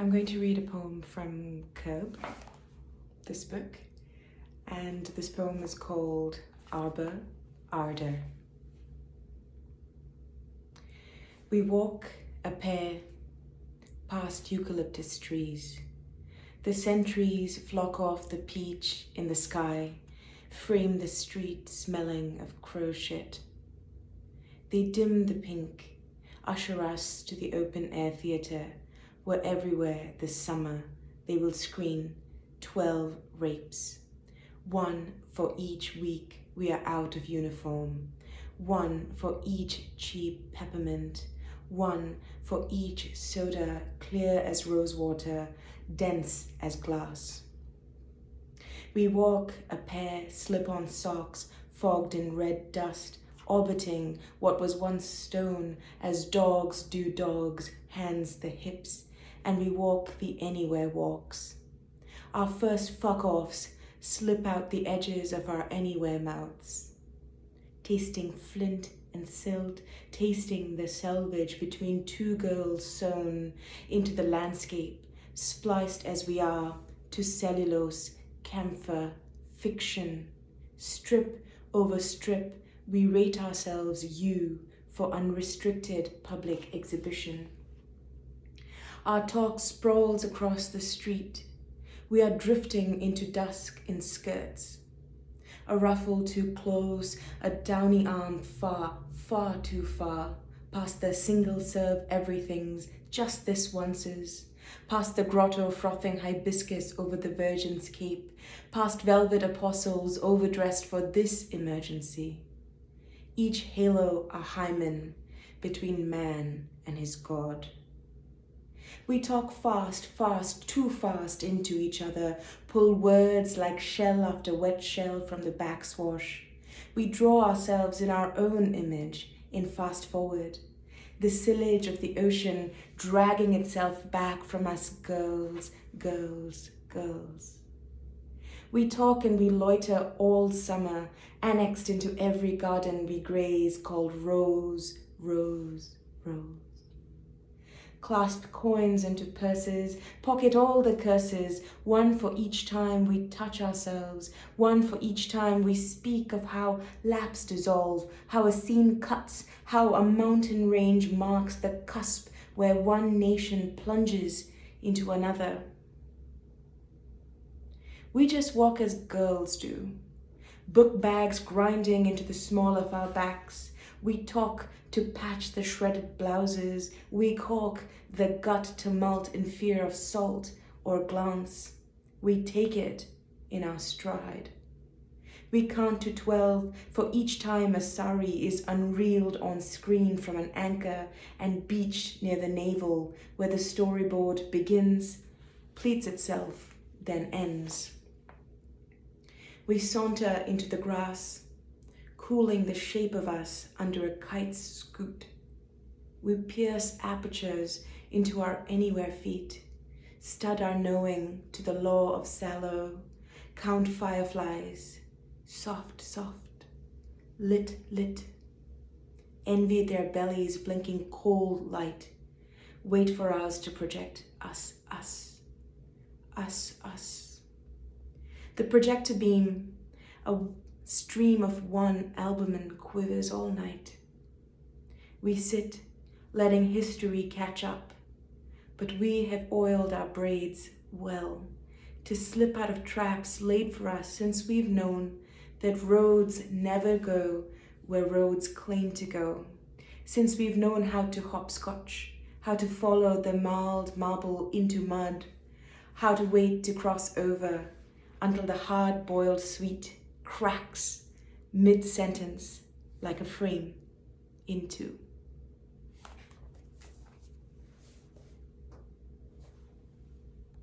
I'm going to read a poem from Curb, this book, and this poem is called ARBOR, ARDOR. We walk a pair past eucalyptus trees. The sentries flock off the peach in the sky, frame the street smelling of crow shit. They dim the pink, usher us to the open-air theatre, where everywhere this summer they will screen 12 rapes. One for each week we are out of uniform. One for each cheap peppermint. One for each soda clear as rosewater, dense as glass. We walk a pair slip-on socks fogged in red dust, orbiting what was once stone as dogs do dogs, hands the hips, and we walk the anywhere walks. Our first fuck-offs slip out the edges of our anywhere mouths, tasting flint and silt, tasting the selvage between two girls sewn into the landscape, spliced as we are to cellulose, camphor, fiction. Strip over strip, we rate ourselves you for unrestricted public exhibition. Our talk sprawls across the street. We are drifting into dusk in skirts. A ruffle too close, a downy arm far, far too far, past the single-serve everythings, just this onces, past the grotto frothing hibiscus over the Virgin's Cape, past velvet apostles overdressed for this emergency. Each halo a hymen between man and his God. We talk fast, fast, too fast into each other, pull words like shell after wet shell from the backswash. We draw ourselves in our own image in fast forward, the sillage of the ocean dragging itself back from us girls, girls, girls. We talk and we loiter all summer, annexed into every garden we graze called rose, rose, rose. Clasp coins into purses, pocket all the curses, one for each time we touch ourselves, one for each time we speak of how laps dissolve, how a scene cuts, how a mountain range marks the cusp where one nation plunges into another. We just walk as girls do, book bags grinding into the small of our backs. We talk to patch the shredded blouses. We caulk the gut tumult in fear of salt or glance. We take it in our stride. We count to 12 for each time a sari is unreeled on screen from an anchor and beached near the navel where the storyboard begins, pleats itself, then ends. We saunter into the grass, cooling the shape of us under a kite's scoot. We pierce apertures into our anywhere feet, stud our knowing to the law of sallow, count fireflies, soft, soft, lit, lit, envy their bellies blinking cold light, wait for us to project us, us, us, us. The projector beam, a stream of one albumin quivers all night. We sit, letting history catch up, but we have oiled our braids well to slip out of traps laid for us since we've known that roads never go where roads claim to go, since we've known how to hopscotch, how to follow the mild marble into mud, how to wait to cross over until the hard-boiled sweet cracks mid-sentence like a frame in two.